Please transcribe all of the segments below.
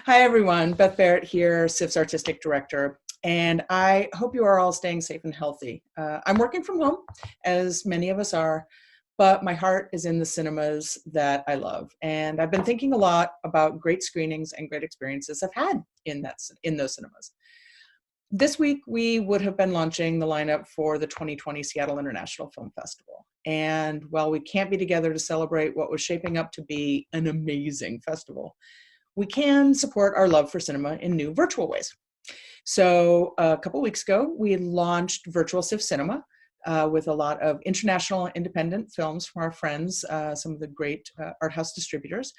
Hi, everyone. Beth Barrett here, SIF's Artistic Director, and I hope you are all staying safe and healthy. I'm working from home, as many of us are, but my heart is in the cinemas that I love. And I've been thinking a lot about great screenings and great experiences I've had in those cinemas. This week, we would have been launching the lineup for the 2020 Seattle International Film Festival. And while we can't be together to celebrate what was shaping up to be an amazing festival, we can support our love for cinema in new virtual ways. So a couple weeks ago, we launched Virtual SIF Cinema with a lot of international independent films from our friends, some of the great art house distributors,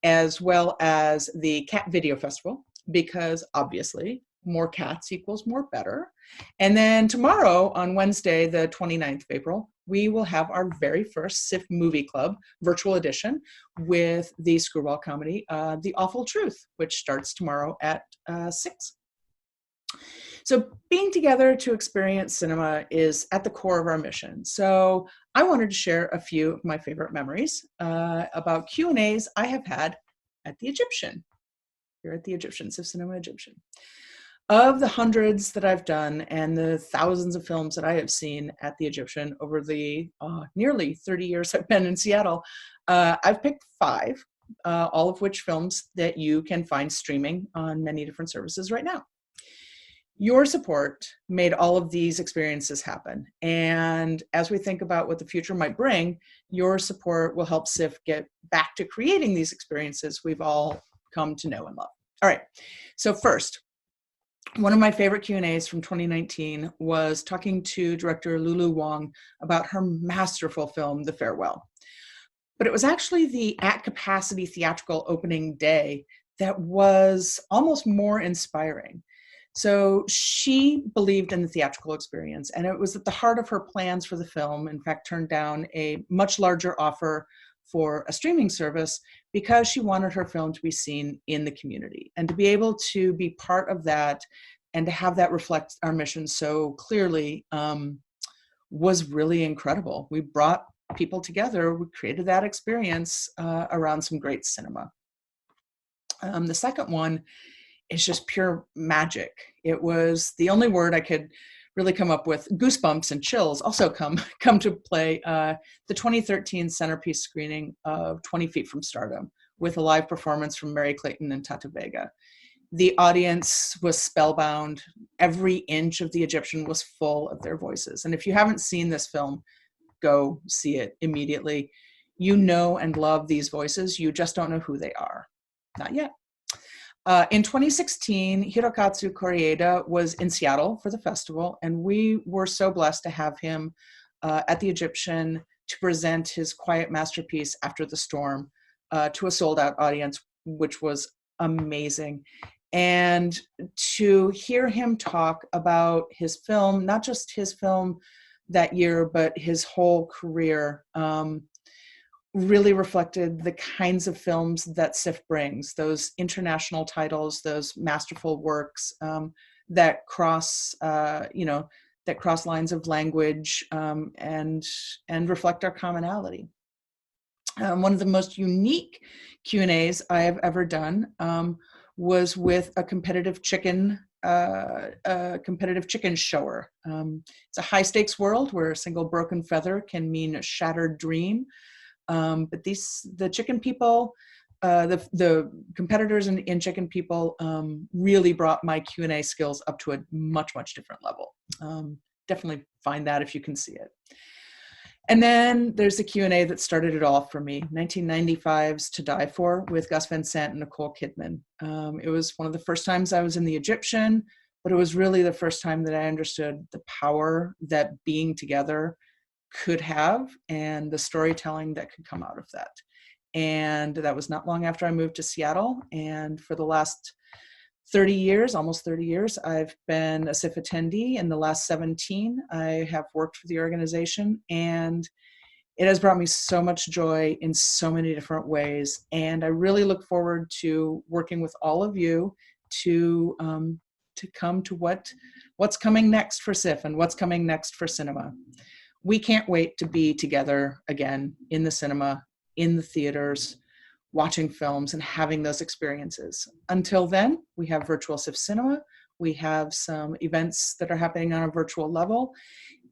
as well as the Cat Video Festival, because obviously more cats equals more better. And then tomorrow, on Wednesday, the 29th of April, we will have our very first SIF Movie Club virtual edition with the screwball comedy, The Awful Truth, which starts tomorrow at 6. So being together to experience cinema is at the core of our mission. So I wanted to share a few of my favorite memories about Q&As I have had at the Egyptian, here at the Egyptian, SIF Cinema Egyptian. Of the hundreds that I've done and the thousands of films that I have seen at the Egyptian over the nearly 30 years I've been in Seattle, I've picked 5, all of which films that you can find streaming on many different services right now. Your support made all of these experiences happen. And as we think about what the future might bring, your support will help SIF get back to creating these experiences we've all come to know and love. All right, so first, one of my favorite Q&As from 2019 was talking to director Lulu Wang about her masterful film, The Farewell. But it was actually the at capacity theatrical opening day that was almost more inspiring. So she believed in the theatrical experience, and it was at the heart of her plans for the film. In fact, turned down a much larger offer for a streaming service because she wanted her film to be seen in the community and to be able to be part of that and to have that reflect our mission so clearly was really incredible. We brought people together, we created that experience around some great cinema. The second one is just pure magic. It was the only word I could really come up with. Goosebumps and chills also come to play. The 2013 centerpiece screening of 20 Feet from Stardom with a live performance from Mary Clayton and Tata Vega. The audience was spellbound. Every inch of the Egyptian was full of their voices. And if you haven't seen this film, go see it immediately. You know and love these voices. You just don't know who they are. Not yet. In 2016, Hirokatsu Koreeda was in Seattle for the festival, and we were so blessed to have him at the Egyptian to present his quiet masterpiece, After the Storm, to a sold-out audience, which was amazing. And to hear him talk about his film, not just his film that year, but his whole career, really reflected the kinds of films that SIF brings, those international titles, those masterful works that cross, that cross lines of language and reflect our commonality. One of the most unique Q&As I have ever done was with a competitive chicken shower. It's a high stakes world where a single broken feather can mean a shattered dream. But the chicken people, the competitors in chicken people really brought my Q&A skills up to a much, much different level. Definitely find that if you can see it. And then there's the Q&A that started it all for me, 1995's To Die For with Gus Van Sant and Nicole Kidman. It was one of the first times I was in the Egyptian, but it was really the first time that I understood the power that being together could have and the storytelling that could come out of that. And that was not long after I moved to Seattle. And for the last 30 years, almost 30 years, I've been a SIF attendee. In the last 17, I have worked for the organization, and it has brought me so much joy in so many different ways. And I really look forward to working with all of you to come to what's coming next for SIF and what's coming next for cinema. We can't wait to be together again in the cinema, in the theaters, watching films and having those experiences. Until then, we have Virtual CIF Cinema. We have some events that are happening on a virtual level,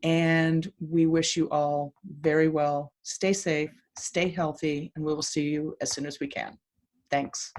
and we wish you all very well. Stay safe, stay healthy, and we will see you as soon as we can. Thanks.